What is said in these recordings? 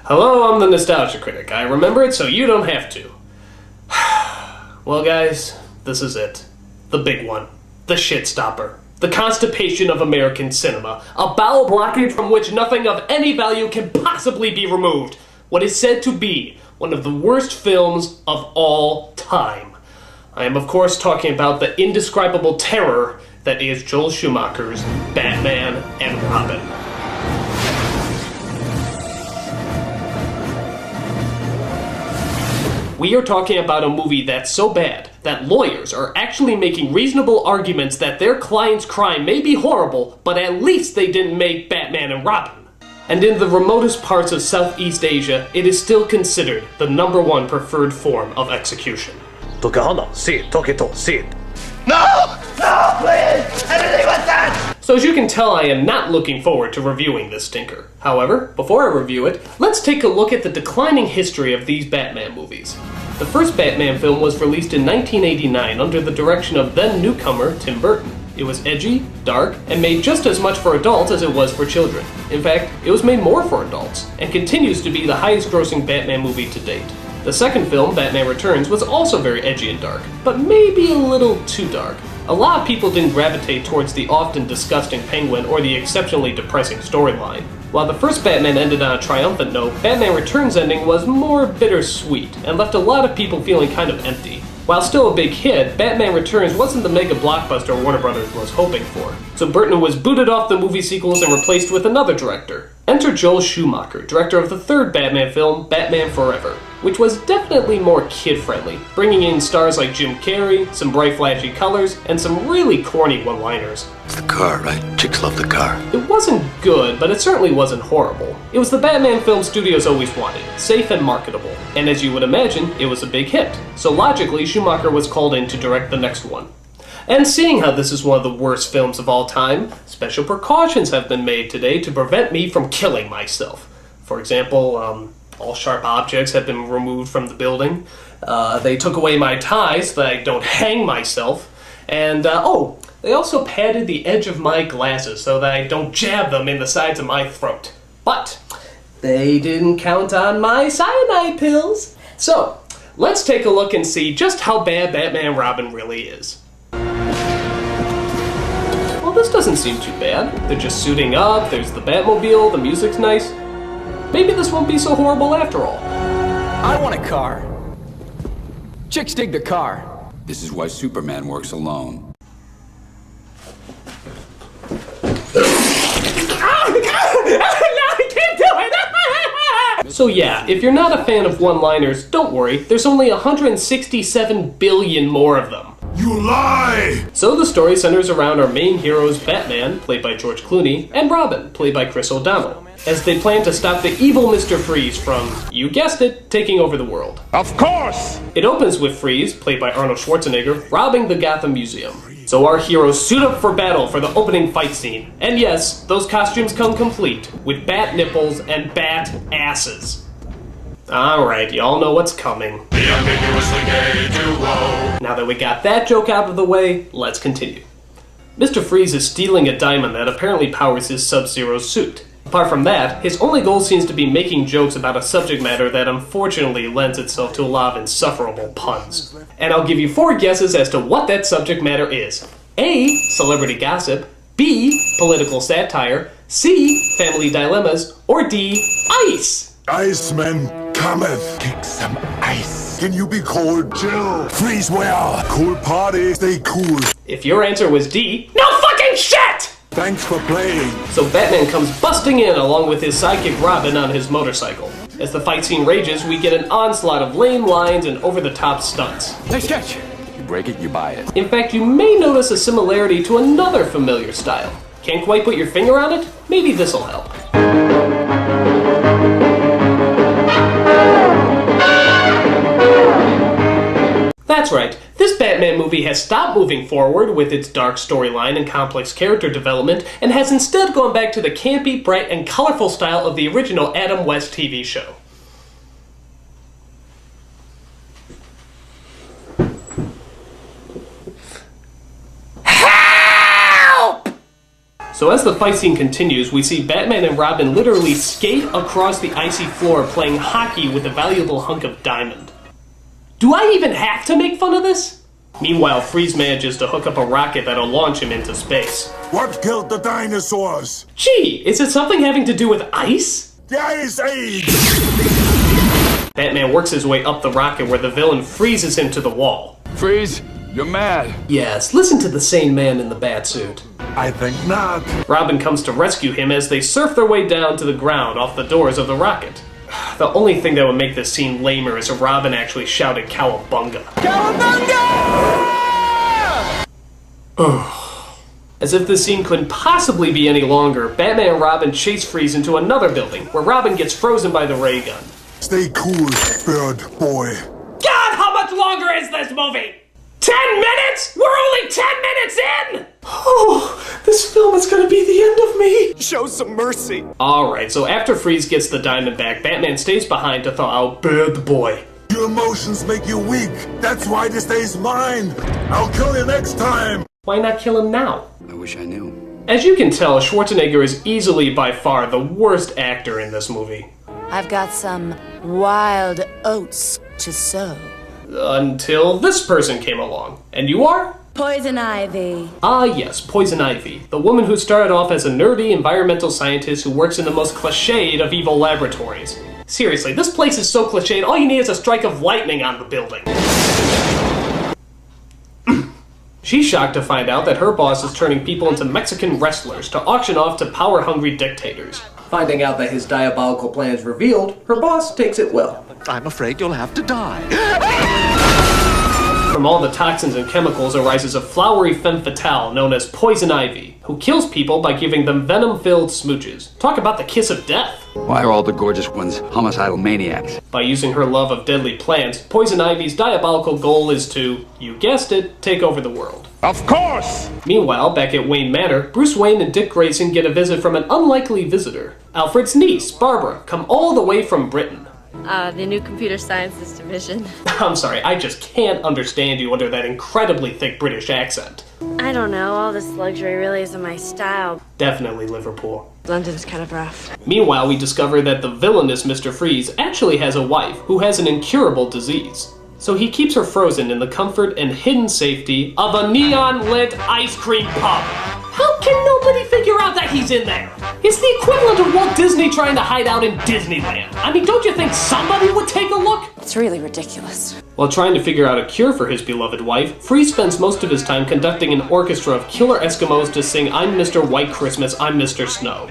Hello, I'm the Nostalgia Critic. I remember it so you don't have to. Well, guys, this is it. The big one. The shit-stopper. The constipation of American cinema. A bowel blockage from which nothing of any value can possibly be removed. What is said to be one of the worst films of all time. I am, of course, talking about the indescribable terror that is Joel Schumacher's Batman and Robin. We are talking about a movie that's so bad that lawyers are actually making reasonable arguments that their client's crime may be horrible, but at least they didn't make Batman and Robin. And in the remotest parts of Southeast Asia, it is still considered the #1 preferred form of execution. No! No, please! Anything but that! So as you can tell, I am not looking forward to reviewing this stinker. However, before I review it, let's take a look at the declining history of these Batman movies. The first Batman film was released in 1989 under the direction of then-newcomer Tim Burton. It was edgy, dark, and made just as much for adults as it was for children. In fact, it was made more for adults, and continues to be the highest-grossing Batman movie to date. The second film, Batman Returns, was also very edgy and dark, but maybe a little too dark. A lot of people didn't gravitate towards the often disgusting Penguin or the exceptionally depressing storyline. While the first Batman ended on a triumphant note, Batman Returns' ending was more bittersweet, and left a lot of people feeling kind of empty. While still a big hit, Batman Returns wasn't the mega blockbuster Warner Brothers was hoping for. So Burton was booted off the movie sequels and replaced with another director. Enter Joel Schumacher, director of the third Batman film, Batman Forever, which was definitely more kid-friendly, bringing in stars like Jim Carrey, some bright flashy colors, and some really corny one-liners. It's the car, right? Chicks love the car. It wasn't good, but it certainly wasn't horrible. It was the Batman film studios always wanted, safe and marketable. And as you would imagine, it was a big hit. So logically, Schumacher was called in to direct the next one. And seeing how this is one of the worst films of all time, special precautions have been made today to prevent me from killing myself. For example, all sharp objects have been removed from the building. They took away my tie so that I don't hang myself. And, they also padded the edge of my glasses so that I don't jab them in the sides of my throat. But they didn't count on my cyanide pills. So, let's take a look and see just how bad Batman and Robin really is. Well, this doesn't seem too bad. They're just suiting up, there's the Batmobile, the music's nice. Maybe this won't be so horrible after all. I want a car. Chicks dig the car. This is why Superman works alone. So yeah, if you're not a fan of one-liners, don't worry, there's only 167 billion more of them. You lie! So the story centers around our main heroes Batman, played by George Clooney, and Robin, played by Chris O'Donnell, as they plan to stop the evil Mr. Freeze from, you guessed it, taking over the world. Of course! It opens with Freeze, played by Arnold Schwarzenegger, robbing the Gotham Museum. So our heroes suit up for battle for the opening fight scene. And yes, those costumes come complete, with bat nipples and bat asses. Alright, y'all know what's coming. The ambiguously gay duo. Now that we got that joke out of the way, let's continue. Mr. Freeze is stealing a diamond that apparently powers his Sub-Zero suit. Apart from that, his only goal seems to be making jokes about a subject matter that unfortunately lends itself to a lot of insufferable puns. And I'll give you 4 guesses as to what that subject matter is. A. Celebrity gossip. B. Political satire. C. Family dilemmas. Or D. Ice! Iceman cometh. Kick some ice. Can you be cold? Chill. Freeze well. Cool party. Stay cool. If your answer was D, no fucking shit! Thanks for playing. So Batman comes busting in along with his sidekick Robin on his motorcycle. As the fight scene rages, we get an onslaught of lame lines and over-the-top stunts. Nice catch. You break it, you buy it. In fact, you may notice a similarity to another familiar style. Can't quite put your finger on it? Maybe this'll help. That's right, this Batman movie has stopped moving forward with its dark storyline and complex character development, and has instead gone back to the campy, bright, and colorful style of the original Adam West TV show. So as the fight scene continues, we see Batman and Robin literally skate across the icy floor playing hockey with a valuable hunk of diamond. Do I even have to make fun of this? Meanwhile, Freeze manages to hook up a rocket that'll launch him into space. What killed the dinosaurs? Gee, is it something having to do with ice? The Ice Age! Batman works his way up the rocket where the villain freezes him to the wall. Freeze, you're mad. Yes, listen to the sane man in the batsuit. I think not. Robin comes to rescue him as they surf their way down to the ground off the doors of the rocket. The only thing that would make this scene lamer is if Robin actually shouted Cowabunga. Cowabunga! As if this scene couldn't possibly be any longer, Batman and Robin chase Freeze into another building, where Robin gets frozen by the ray gun. Stay cool, bird boy. God, how much longer is this movie? 10 minutes? We're only 10 minutes in! Oh, this film is gonna be the end of me. Show some mercy. Alright, so after Freeze gets the diamond back, Batman stays behind to thaw out Bird Boy. Your emotions make you weak. That's why this day's mine. I'll kill you next time. Why not kill him now? I wish I knew. As you can tell, Schwarzenegger is easily by far the worst actor in this movie. I've got some wild oats to sow. Until this person came along. And you are? Poison Ivy. Ah yes, Poison Ivy, the woman who started off as a nerdy environmental scientist who works in the most cliched of evil laboratories. Seriously, this place is so cliched, all you need is a strike of lightning on the building. She's shocked to find out that her boss is turning people into Mexican wrestlers to auction off to power-hungry dictators. Finding out that his diabolical plan is revealed, her boss takes it well. I'm afraid you'll have to die. From all the toxins and chemicals arises a flowery femme fatale known as Poison Ivy, who kills people by giving them venom-filled smooches. Talk about the kiss of death! Why are all the gorgeous ones homicidal maniacs? By using her love of deadly plants, Poison Ivy's diabolical goal is to, you guessed it, take over the world. Of course! Meanwhile, back at Wayne Manor, Bruce Wayne and Dick Grayson get a visit from an unlikely visitor. Alfred's niece, Barbara, come all the way from Britain. The new computer sciences division. I'm sorry, I just can't understand you under that incredibly thick British accent. I don't know, all this luxury really isn't my style. Definitely Liverpool. London's kind of rough. Meanwhile, we discover that the villainous Mr. Freeze actually has a wife who has an incurable disease. So he keeps her frozen in the comfort and hidden safety of a neon-lit ice cream pub. How can nobody figure out that he's in there? It's the equivalent of Walt Disney trying to hide out in Disneyland. I mean, don't you think somebody would take a look? It's really ridiculous. While trying to figure out a cure for his beloved wife, Freeze spends most of his time conducting an orchestra of killer Eskimos to sing I'm Mr. White Christmas, I'm Mr. Snow.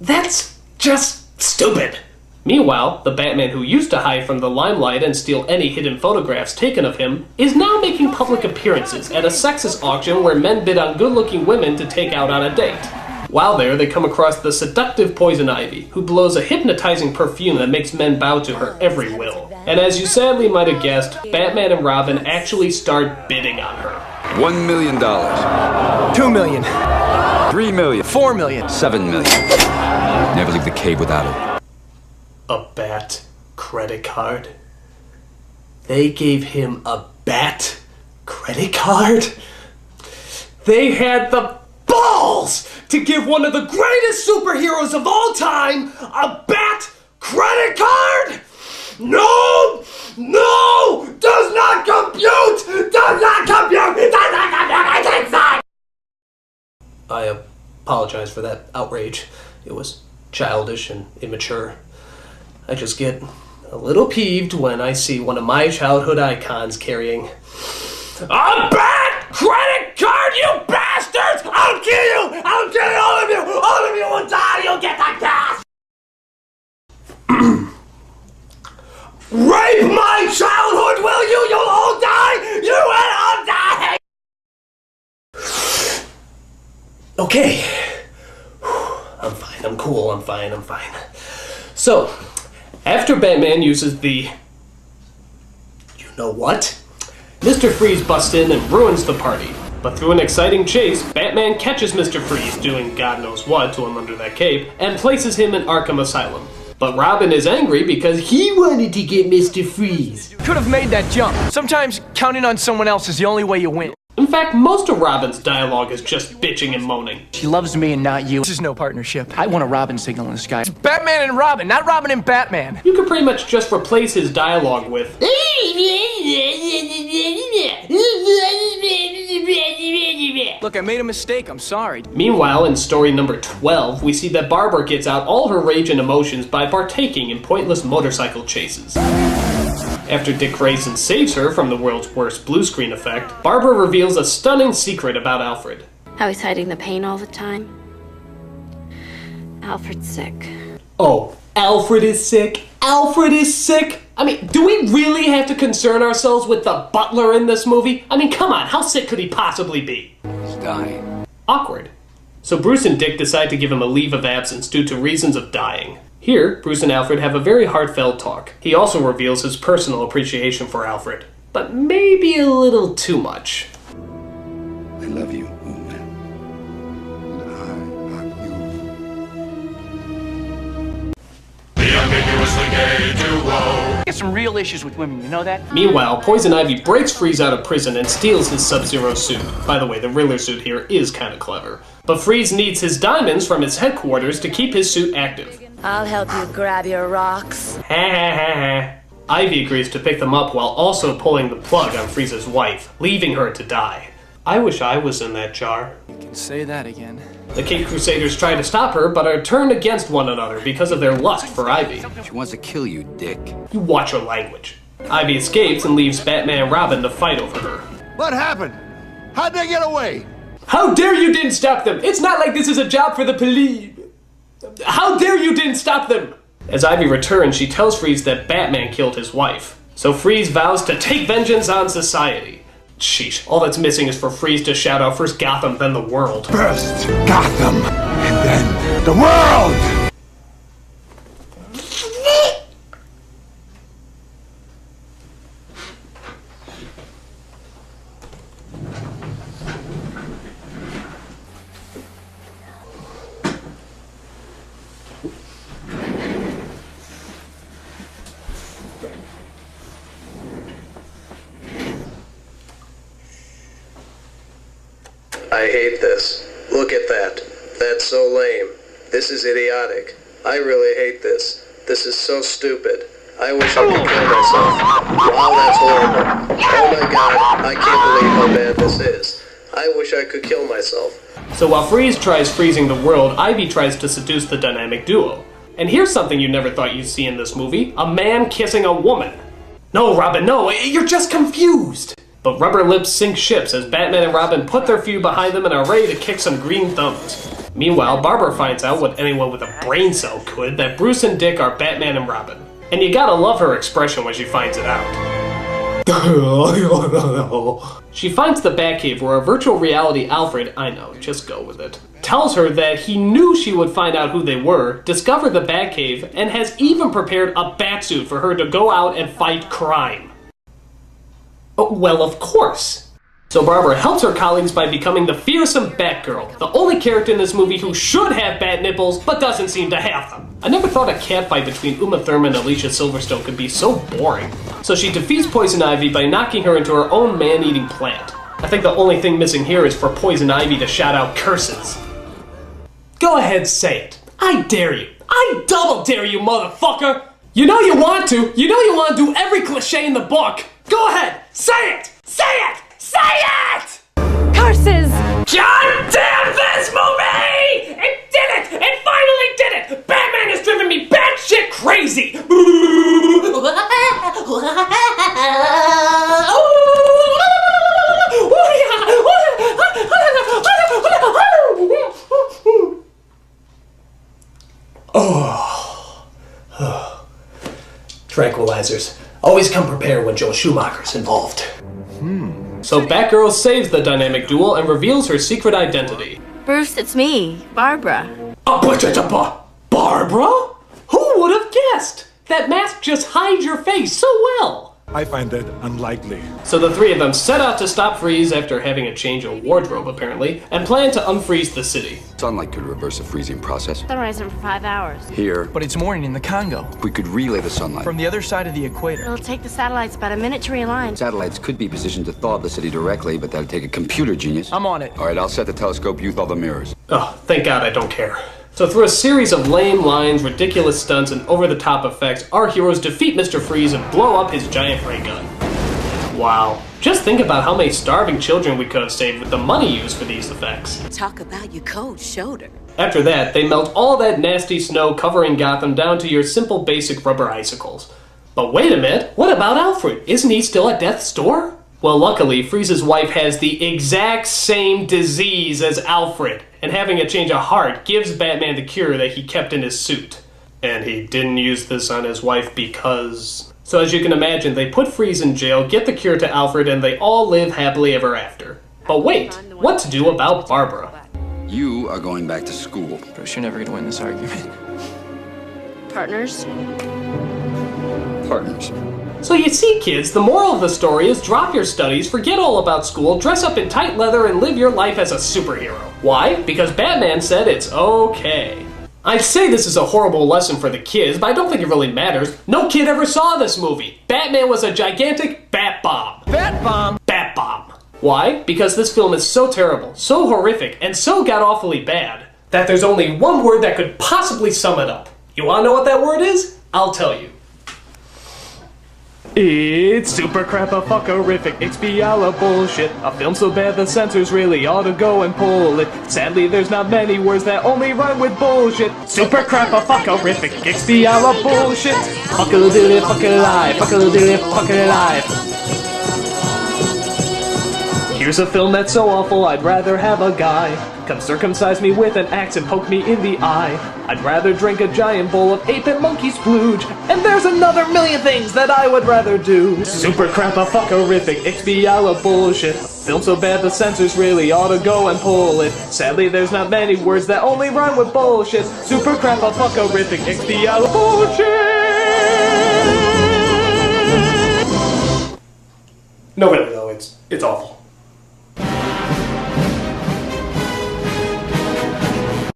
That's just stupid. Meanwhile, the Batman who used to hide from the limelight and steal any hidden photographs taken of him is now making public appearances at a sexist auction where men bid on good-looking women to take out on a date. While there, they come across the seductive Poison Ivy, who blows a hypnotizing perfume that makes men bow to her every will. And as you sadly might have guessed, Batman and Robin actually start bidding on her. $1 million. 2 million. 3 million. 4 million. 7 million. Never leave the cave without it. A Bat credit card? They gave him a Bat credit card? They had the balls to give one of the greatest superheroes of all time a Bat credit card? No! No! Does not compute! Does not compute! Does not compute! I can't sign! I apologize for that outrage. It was childish and immature. I just get a little peeved when I see one of my childhood icons carrying a Bat credit card, you bastards! I'll kill you! I'll kill all of you! All of you will die! You'll get the gas! Rape my childhood, will you? You'll all die! You will all die! Okay. I'm fine, I'm cool, I'm fine. So, after Batman uses the... you know what? Mr. Freeze busts in and ruins the party. But through an exciting chase, Batman catches Mr. Freeze doing God knows what to him under that cape, and places him in Arkham Asylum. But Robin is angry because he wanted to get Mr. Freeze. Could have made that jump. Sometimes counting on someone else is the only way you win. In fact, most of Robin's dialogue is just bitching and moaning. She loves me and not you. This is no partnership. I want a Robin signal in the sky. It's Batman and Robin, not Robin and Batman. You could pretty much just replace his dialogue with Look, I made a mistake. I'm sorry. Meanwhile, in story number 12, we see that Barbara gets out all her rage and emotions by partaking in pointless motorcycle chases. After Dick Grayson saves her from the world's worst blue screen effect, Barbara reveals a stunning secret about Alfred. How he's hiding the pain all the time. Alfred's sick. Oh, Alfred is sick? Alfred is sick? I mean, do we really have to concern ourselves with the butler in this movie? I mean, come on, how sick could he possibly be? He's dying. Awkward. So Bruce and Dick decide to give him a leave of absence due to reasons of dying. Here, Bruce and Alfred have a very heartfelt talk. He also reveals his personal appreciation for Alfred, but maybe a little too much. I love you, old man. And I love you. The ambiguously gay duo. Get some real issues with women, you know that? Meanwhile, Poison Ivy breaks Freeze out of prison and steals his Sub-Zero suit. By the way, the Riddler suit here is kinda clever. But Freeze needs his diamonds from his headquarters to keep his suit active. I'll help you grab your rocks. Ha ha ha ha. Ivy agrees to pick them up while also pulling the plug on Freeze's wife, leaving her to die. I wish I was in that jar. You can say that again. The Caped Crusaders try to stop her, but are turned against one another because of their lust for Ivy. She wants to kill you, Dick. You watch your language. Ivy escapes and leaves Batman and Robin to fight over her. What happened? How'd they get away? How dare you didn't stop them! It's not like this is a job for the police! How dare you didn't stop them! As Ivy returns, she tells Freeze that Batman killed his wife. So Freeze vows to take vengeance on society. Sheesh, all that's missing is for Freeze to shout out first Gotham, then the world. First Gotham, and then the world! I hate this. Look at that. That's so lame. This is idiotic. I really hate this. This is so stupid. I wish I could kill myself. Wow, that's horrible. Oh my god, I can't believe how bad this is. I wish I could kill myself. So while Freeze tries freezing the world, Ivy tries to seduce the dynamic duo. And here's something you never thought you'd see in this movie: a man kissing a woman. No, Robin, no, you're just confused. But rubber lips sink ships as Batman and Robin put their feud behind them and are ready to kick some green thumbs. Meanwhile, Barbara finds out what anyone with a brain cell could, that Bruce and Dick are Batman and Robin. And you gotta love her expression when she finds it out. She finds the Batcave where a virtual reality Alfred, I know, just go with it, tells her that he knew she would find out who they were, discover the Batcave, and has even prepared a batsuit for her to go out and fight crime. Oh, well, of course. So Barbara helps her colleagues by becoming the fearsome Batgirl, the only character in this movie who should have bat nipples, but doesn't seem to have them. I never thought a catfight between Uma Thurman and Alicia Silverstone could be so boring. So she defeats Poison Ivy by knocking her into her own man-eating plant. I think the only thing missing here is for Poison Ivy to shout out curses. Go ahead, say it. I dare you. I double dare you, motherfucker! You know you want to. You know you want to do every cliche in the book. Go ahead, say it! Say it! Say it! Curses! God damn this movie! It did it! It finally did it! Batman has driven me batshit crazy! Tranquilizers. Always come prepared when Joel Schumacher's involved. So Batgirl saves the dynamic duo and reveals her secret identity. Bruce, it's me, Barbara. Barbara? Who would have guessed? That mask just hides your face so well. I find that unlikely. So the three of them set out to stop Freeze after having a change of wardrobe, apparently, and plan to unfreeze the city. Sunlight could reverse the freezing process. Sunrise in for 5 hours. Here, But it's morning in the Congo. we could relay the sunlight. From the other side of the equator. It'll take the satellites about a minute to realign. Satellites could be positioned to thaw the city directly, but that'd take a computer genius. I'm on it. All right, I'll set the telescope, you thaw the mirrors. Oh, thank God I don't care. So through a series of lame lines, ridiculous stunts, and over-the-top effects, our heroes defeat Mr. Freeze and blow up his giant ray gun. Wow. Just think about how many starving children we could have saved with the money used for these effects. Talk about your cold shoulder. After that, they melt all that nasty snow covering Gotham down to your simple basic rubber icicles. But wait a minute, what about Alfred? Isn't he still at death's door? Well, luckily, Freeze's wife has the exact same disease as Alfred, and having a change of heart gives Batman the cure that he kept in his suit. And he didn't use this on his wife because... So as you can imagine, they put Freeze in jail, get the cure to Alfred, and they all live happily ever after. But wait, what to do about Barbara? You are going back to school. Bruce, you're never gonna win this argument. Partners? Partners. So you see, kids, the moral of the story is drop your studies, forget all about school, dress up in tight leather, and live your life as a superhero. Why? Because Batman said it's okay. I'd say this is a horrible lesson for the kids, but I don't think it really matters. No kid ever saw this movie. Batman was a gigantic bat bomb. Bat bomb! Bat bomb. Why? Because this film is so terrible, so horrific, and so god-awfully bad, that there's only one word that could possibly sum it up. You wanna know what that word is? I'll tell you. It's super crap-a-fuckerific, XB bullshit. A film so bad the censors really ought to go and pull it. Sadly, there's not many words that only rhyme with bullshit. Super crap-a-fuckerific, XB bullshit. Fuck-a-little fuck-a-life, fuck-a-little fuck-a-life. Here's a film that's so awful, I'd rather have a guy come circumcise me with an axe and poke me in the eye. I'd rather drink a giant bowl of ape and monkey splooge. And there's another million things that I would rather do. Super crap-a-fuckerific, XB bullshit. Film so bad the censors really ought to go and pull it. Sadly, there's not many words that only rhyme with bullshit. Super crap-a-fuckerific, XB bullshit. No, really though, it's awful.